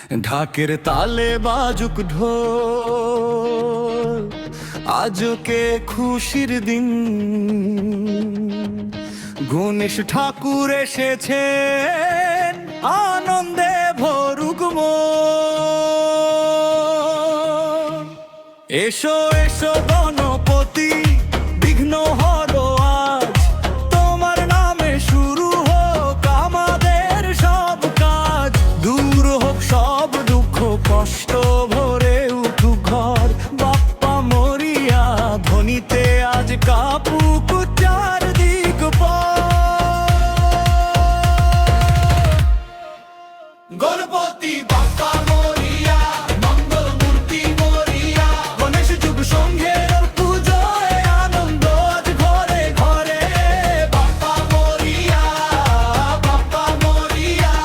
ঢাকের তালে বাজুক ঢোল, আজকে খুশির দিন। গণেশ ঠাকুর এসেছেন, আনন্দে ভরুক মন। এসো এসো গণপতি, বিঘ্ন হরো আজ, তোমার নামে শুরু হোক আমাদের সব কাজ। দূর হোক সব দুঃখ কষ্ট, ভরে উঠুক ঘর। বাপ্পা মরিয়া ধ্বনিতে আজ কাপুক চারদিক গণপতি বাপ্পা মরিয়া, মঙ্গল মূর্তি মরিয়া, গণেশ যুগ সংঘের পুজোয় আনন্দ আজ ঘরে ঘরে। বাপ্পা মরিয়া, বাপ্পা মরিয়া,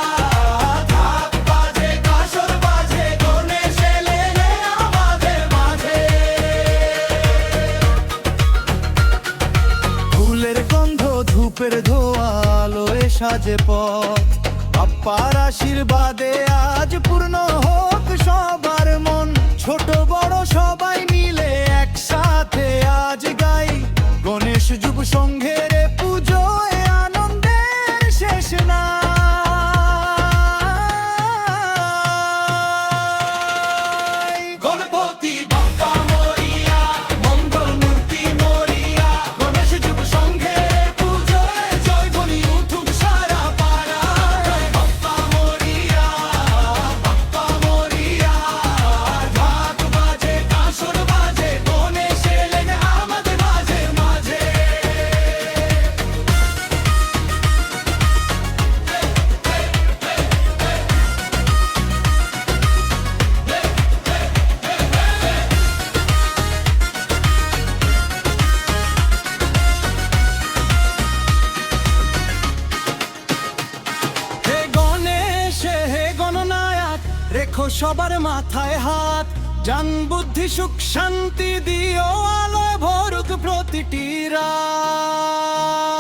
ঢাক বাজে কাসর বাজে, গণেশ এলেন আমাদের মাঝে। ফুলের গন্ধ ধূপের ধোয়া, আলোয় সাজে পথ। বাপ্পার আশীর্বাদে আজ পূর্ণ হোক সবার মন। ছোট বড় সবাই মিলে একসাথে আজ গাই, গণেশ যুব সংঘের পুজোয় আনন্দের শেষ নাই। গণপতি বাপ্পা মরিয়া, মঙ্গল মূর্তি মরিয়া, গণেশ যুব সংঘের পুজোয় জয় ধ্বনি উঠুক সারা পাড়ায়। বাপ্পা মরিয়া, বাপ্পা মরিয়া, ঢাক বাজে কাসর বাজে, গণেশ এলেন আমাদের মাঝে মাঝে। হে গণেশ হে গণনায়ক, রেখো সবার মাথায় হাত। জ্ঞান বুদ্ধি সুখ শান্তি দিও, আলোয় ভরুক প্রতিটি রাত।